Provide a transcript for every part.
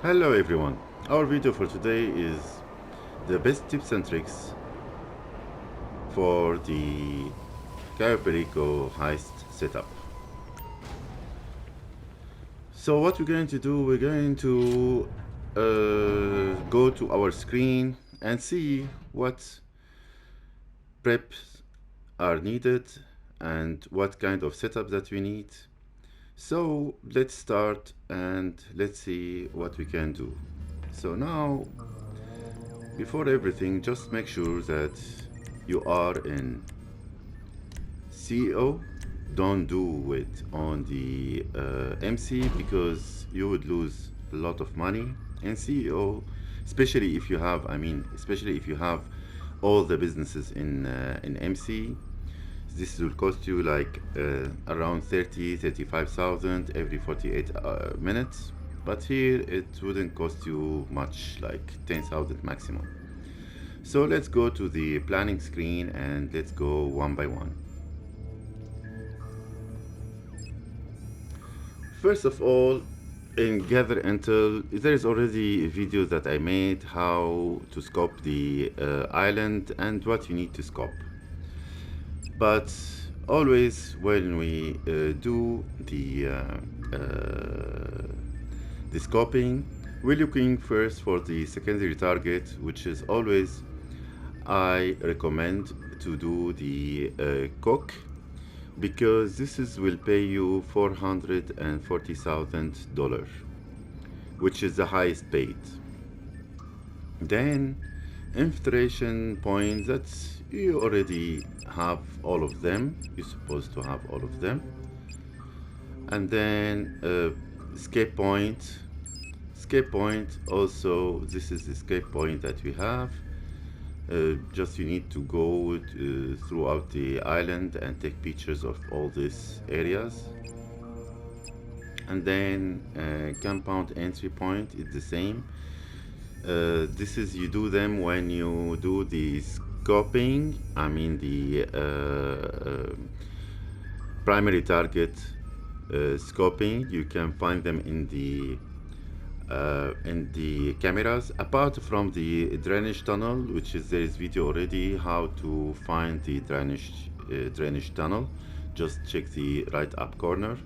Hello everyone, our video for today is the best tips and tricks for the Cayo Perico heist setup. So what we're going to do, we're going to go to our screen and see what preps are needed and what kind of setup that we need. So let's start and let's see what we can do. So now, before everything, just make sure that you are in CEO. Don't do it on the MC because you would lose a lot of money. And CEO, especially if you have, especially if you have all the businesses in MC, this will cost you like around 35,000 every 48 minutes. But here it wouldn't cost you much, like 10,000 maximum. So let's go to the planning screen and let's go one by one. First of all, in Gather Intel, there is already a video that I made how to scope the island and what you need to scope. But always when we do the scoping, we're looking first for the secondary target, which is always I recommend to do the cook because will pay you $440,000, which is the highest paid. Then infiltration point, that's you already have all of them. You're supposed to have all of them. And then escape point. Escape point also, this is the escape point that we have. Just you need to go throughout the island and take pictures of all these areas. And then compound entry point is the same. This is you do them when you do the scoping, the primary target scoping. You can find them in the cameras, apart from the drainage tunnel, which is there is video already how to find the drainage tunnel. Just check the right up corner.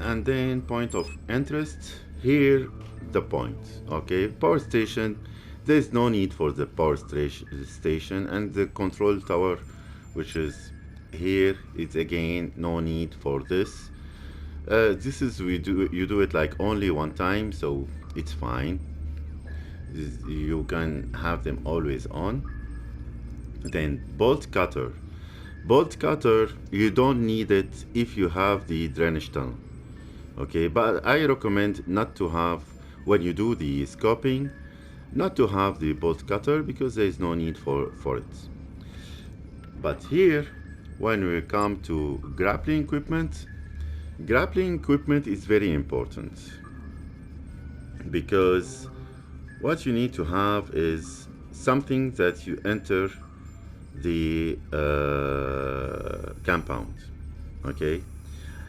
And then point of interest, here the point. Okay, power station, there's no need for the power station, and the control tower, which is here, it's again no need for this. This is you do it like only one time, so it's fine. You can have them always on. Then bolt cutter. Bolt cutter, you don't need it if you have the drainage tunnel. Okay, but I recommend not to have, when you do the scoping, not to have the bolt cutter because there is no need for it. But here, when we come to grappling equipment is very important because what you need to have is something that you enter the compound. Okay,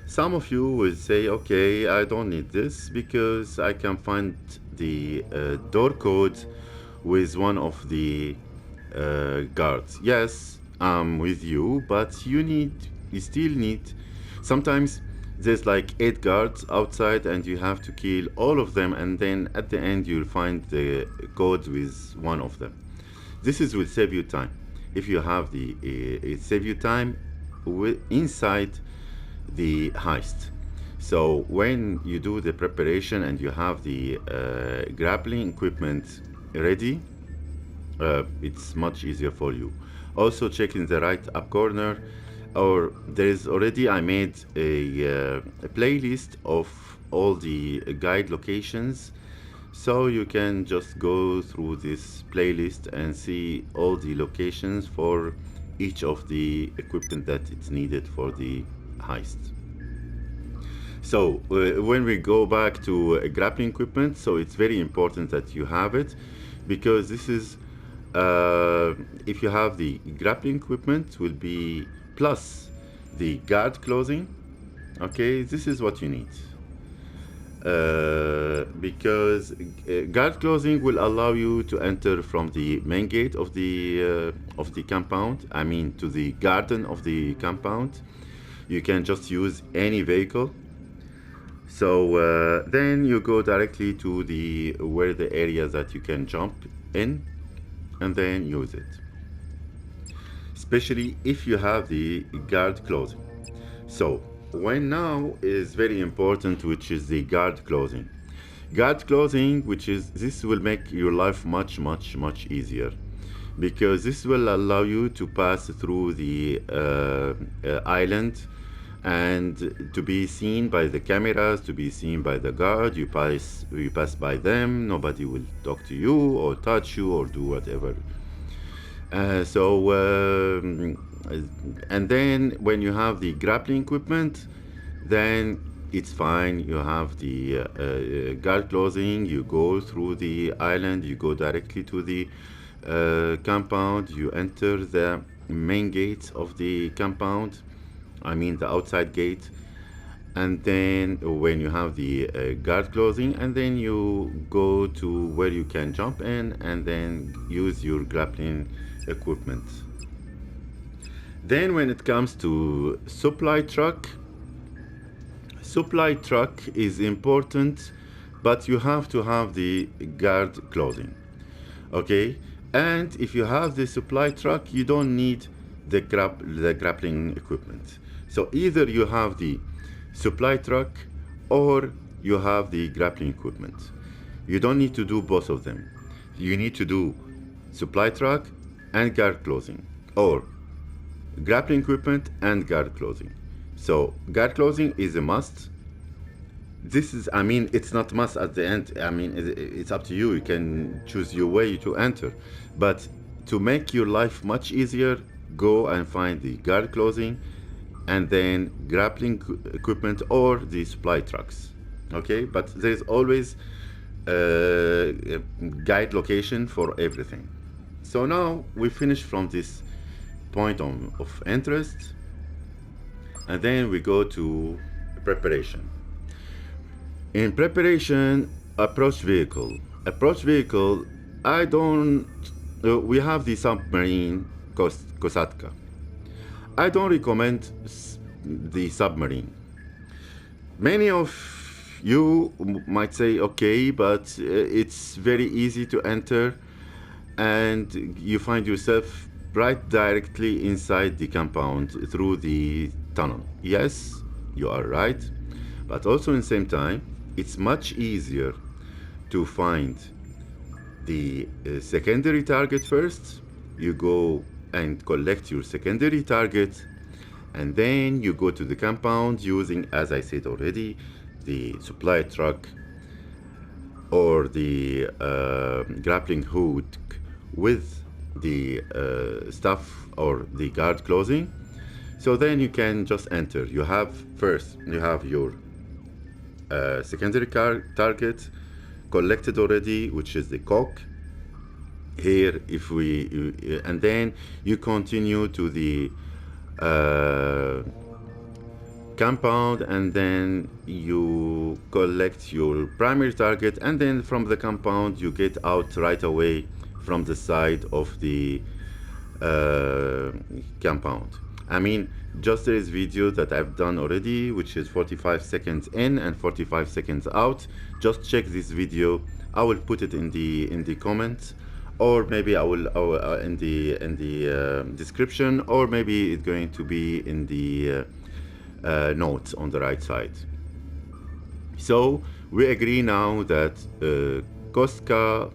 some of you will say, okay, I don't need this because I can find the door code with one of the guards. Yes, I'm with you, but you still need, sometimes there's like 8 guards outside and you have to kill all of them, and then at the end you'll find the code with one of them. Will save you time. If you have it save you time inside the heist. So when you do the preparation and you have the grappling equipment ready, it's much easier for you. Also check in the right up corner, or there's already, I made a playlist of all the guide locations, so you can just go through this playlist and see all the locations for each of the equipment that it's needed for the heist. So when we go back to grappling equipment, so it's very important that you have it, because this is if you have the grappling equipment will be plus the guard clothing. Okay, this is what you need. because guard closing will allow you to enter from the main gate of the compound. I mean, to the garden of the compound. You can just use any vehicle. So then you go directly to the where the area that you can jump in, and then use it. Especially if you have the guard closing. So when now is very important, which is the guard closing. Guard closing, which is this will make your life much easier, because this will allow you to pass through the island and to be seen by the cameras, to be seen by the guard. You pass by them, nobody will talk to you or touch you or do whatever. And then when you have the grappling equipment, then it's fine. You have the guard closing, you go through the island, you go directly to the compound, you enter the main gate of the compound, I mean the outside gate, and then when you have the guard closing, and then you go to where you can jump in and then use your grappling equipment. Then when it comes to supply truck is important, but you have to have the guard closing, okay? And if you have the supply truck, you don't need the grappling equipment. So either you have the supply truck or you have the grappling equipment. You don't need to do both of them. You need to do supply truck and guard closing, or grappling equipment and guard closing. So guard closing is a must. This is, I mean, it's not must at the end. I mean, it's up to you. You can choose your way to enter. But to make your life much easier, go and find the guard closing and then grappling equipment or the supply trucks. Okay, but there's always a guide location for everything. So now we finish from this point of interest, and then we go to preparation. In preparation, approach vehicle. I don't. We have the submarine Kosatka. I don't recommend the submarine. Many of you might say, okay, but it's very easy to enter, and you find yourself right directly inside the compound through the tunnel. Yes, you are right, but also in the same time, it's much easier to find the secondary target first. You go and collect your secondary target, and then you go to the compound using, as I said already, the supply truck or the grappling hook with the stuff or the guard closing. So then you can just enter. You have your secondary target collected already, which is the cock. Here, and then you continue to the compound, and then you collect your primary target, and then from the compound you get out right away from the side of the compound. I mean, just there is video that I've done already, which is 45 seconds in and 45 seconds out. Just check this video. I will put it in the comments, or maybe I will in the description, or maybe it's going to be in the notes on the right side. So we agree now that Kostka,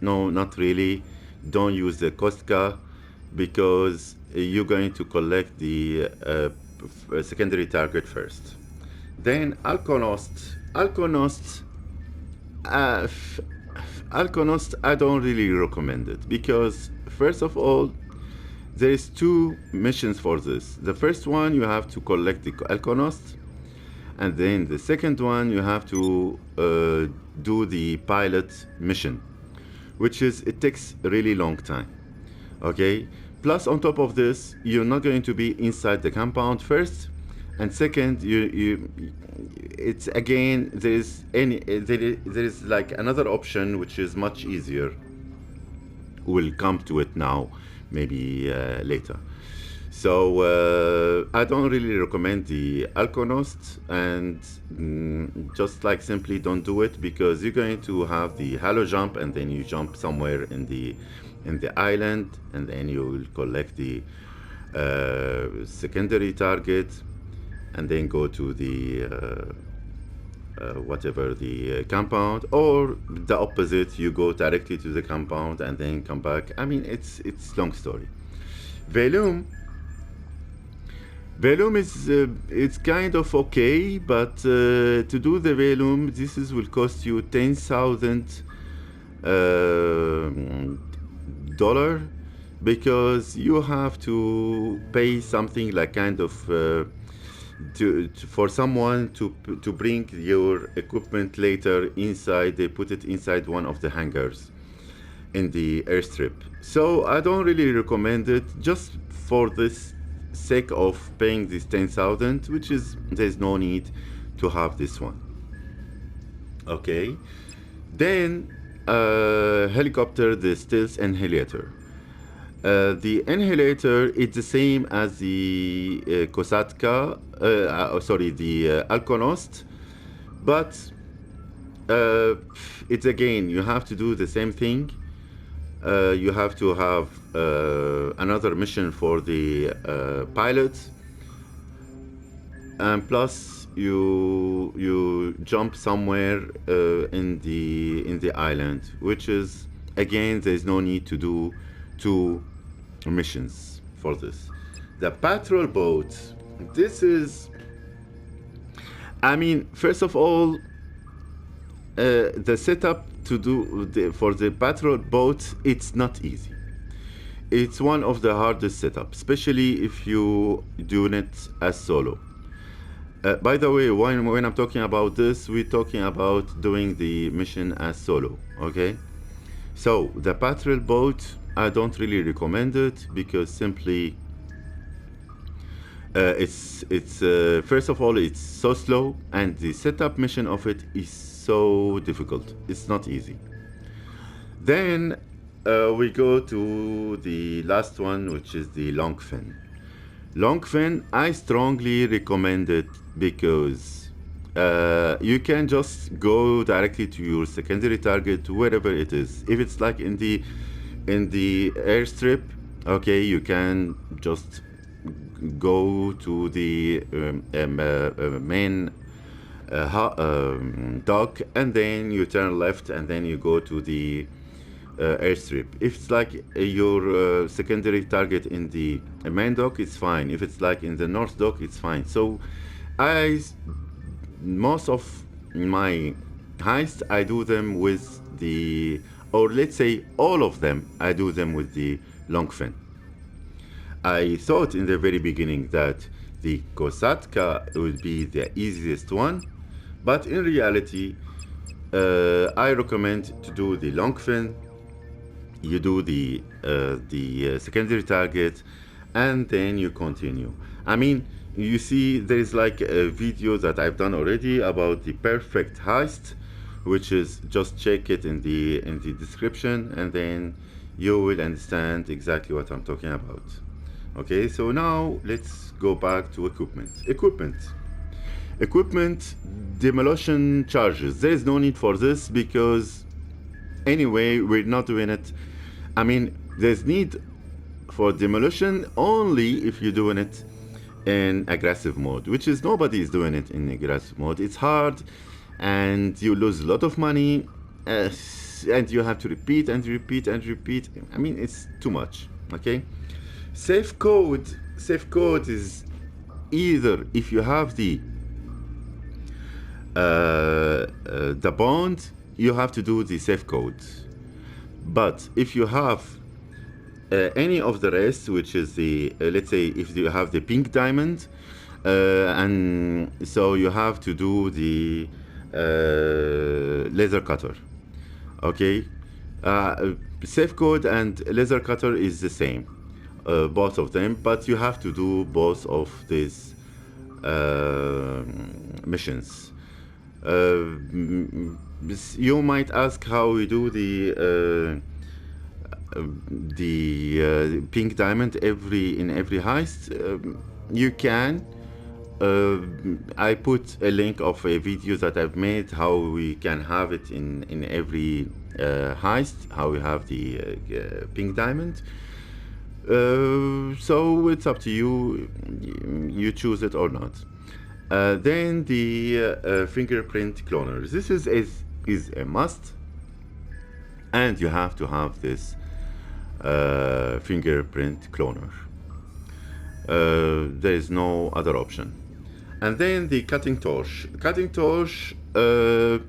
no, not really. Don't use the Kostka, because you're going to collect the secondary target first. Then Alkonost, I don't really recommend it, because first of all, there is two missions for this. The first one, you have to collect the Alkonost, and then the second one, you have to do the pilot mission, which is, it takes a really long time. Okay, plus on top of this, you're not going to be inside the compound first, and second, it's again, there is like another option which is much easier. We'll come to it now, maybe later. So I don't really recommend the Alkonost, and just like simply don't do it, because you're going to have the halo jump, and then you jump somewhere in the island, and then you will collect the secondary target, and then go to the whatever the compound, or the opposite, you go directly to the compound and then come back. I mean, it's long story. Velum Velum is it's kind of okay, but to do the Velum, will cost you 10,000 dollar, because you have to pay something like kind of for someone to bring your equipment later inside. They put it inside one of the hangars in the airstrip. So I don't really recommend it, just for this sake of paying this 10,000, which is, there's no need to have this one. Okay, then helicopter, the stealth inhalator. The inhalator is the same as the Kosatka, sorry, the Alkonost, but it's again, you have to do the same thing. You have to have another mission for the pilot, and plus you jump somewhere in the island, which is again, there's no need to do two missions for this. The patrol boat, this is, I mean, first of all, the setup to do for the patrol boat, it's not easy. It's one of the hardest setups, especially if you doing it as solo. By the way, when I'm talking about this, we're talking about doing the mission as solo, okay? So the patrol boat, I don't really recommend it, because simply it's first of all, it's so slow, and the setup mission of it is so difficult. It's not easy. Then we go to the last one, which is the long fin. Long fin, I strongly recommend it, because you can just go directly to your secondary target, wherever it is. If it's like in the airstrip, okay, you can just go to the main dock, and then you turn left, and then you go to the airstrip. If it's like your secondary target in the main dock, it's fine. If it's like in the north dock, it's fine. So most of my heists, I do them with the, or let's say all of them, I do them with the long fin. I thought in the very beginning that the Kosatka would be the easiest one, but in reality, I recommend to do the long fin. You do the secondary target, and then you continue. I mean, you see, there is like a video that I've done already about the perfect heist, which is, just check it in the description, and then you will understand exactly what I'm talking about. Okay, so now let's go back to equipment. Equipment, demolition charges. There is no need for this, because anyway, we're not doing it. I mean, there's need for demolition only if you're doing it in aggressive mode, which is, nobody is doing it in aggressive mode. It's hard, and you lose a lot of money, and you have to repeat and repeat and repeat. I mean, it's too much. Okay, safe code is either if you have the bond, you have to do the safe code. But if you have any of the rest, which is the let's say if you have the pink diamond, and so you have to do the laser cutter. Okay, safe code and laser cutter is the same, both of them, but you have to do both of these uh, missions. You might ask how we do the pink diamond in every heist. You can. I put a link of a video that I've made how we can have it in every heist, how we have the pink diamond. So it's up to you. You choose it or not. Then the fingerprint cloner. This is a must, and you have to have this fingerprint cloner. There is no other option. And then the cutting torch. Cutting torch. This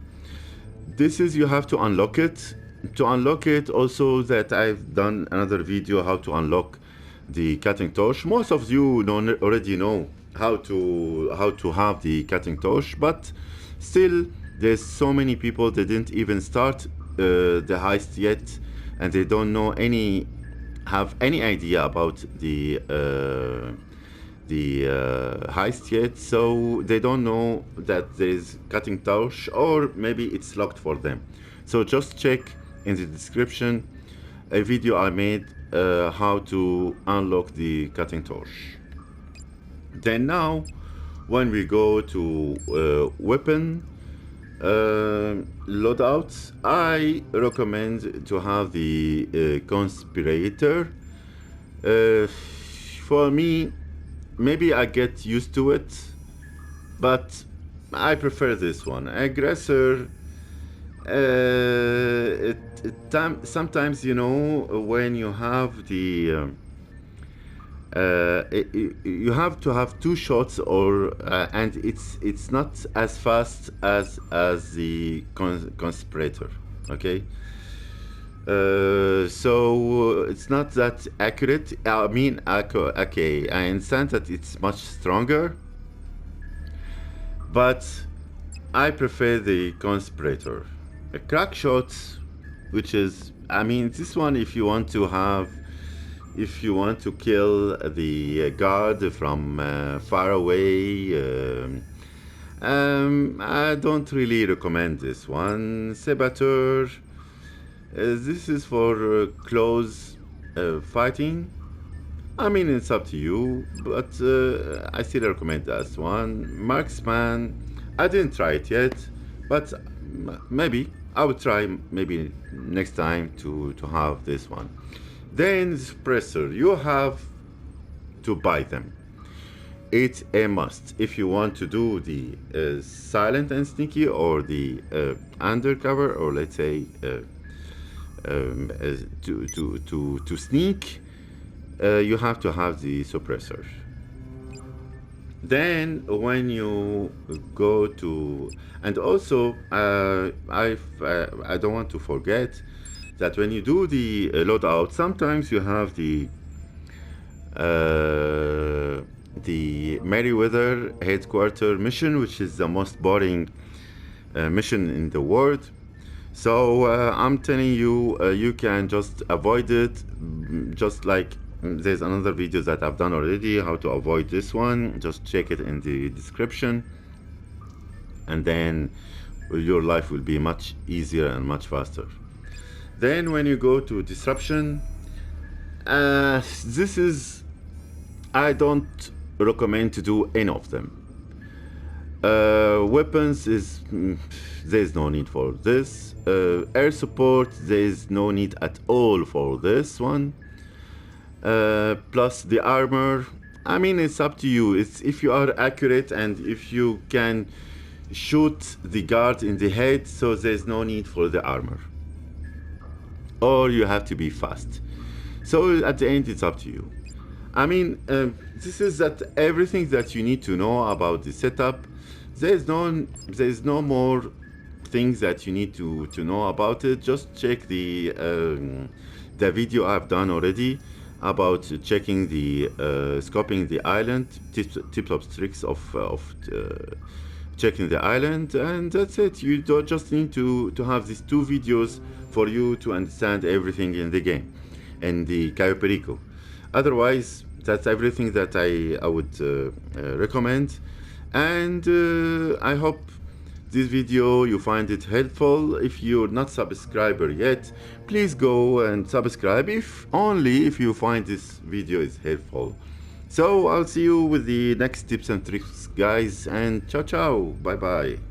is, you have to unlock it. To unlock it, also that I've done another video how to unlock the cutting torch. Most of you already know how to have the cutting torch, but still there's so many people that didn't even start the heist yet, and they don't know have any idea about the heist yet, so they don't know that there's cutting torch, or maybe it's locked for them. So just check in the description a video I made how to unlock the cutting torch. Then now when we go to weapon loadouts, I recommend to have the conspirator. For me, maybe I get used to it, but I prefer this one. Aggressor, sometimes, you know, when you have the you have to have two shots, or and it's not as fast as the conspirator. Okay, so it's not that accurate. I mean, okay, I understand that it's much stronger, but I prefer the conspirator. A crack shot, which is, I mean, this one, if you want to kill the guard from far away, I don't really recommend this one. Saboteur, this is for close fighting. I mean, it's up to you, but I still recommend that one. Marksman, I didn't try it yet, but maybe I will try maybe next time to have this one. Then suppressor, you have to buy them. It's a must if you want to do the silent and sneaky, or the undercover, or let's say to sneak. You have to have the suppressor. Then when you go to, and also I don't want to forget that when you do the loadout, sometimes you have the Meriwether headquarter mission, which is the most boring mission in the world. So I'm telling you, you can just avoid it, just like there's another video that I've done already how to avoid this one. Just check it in the description, and then your life will be much easier and much faster. Then when you go to disruption, this is, I don't recommend to do any of them. Weapons is, there's no need for this. Air support, there's no need at all for this one. Plus the armor, I mean, it's up to you. It's if you are accurate and if you can shoot the guard in the head, so there's no need for the armor, or you have to be fast. So at the end, it's up to you. I mean, this is that everything that you need to know about the setup. There's no more things that you need to know about it. Just check the video I've done already about checking the scoping the island, tip-top tricks of checking the island, and that's it. You don't just need to have these two videos for you to understand everything in the game and the Cayo Perico. Otherwise, that's everything that I would recommend. And I hope this video you find it helpful. If you're not subscriber yet, please go and subscribe, if only if you find this video is helpful. So I'll see you with the next tips and tricks, guys, and ciao ciao, bye bye.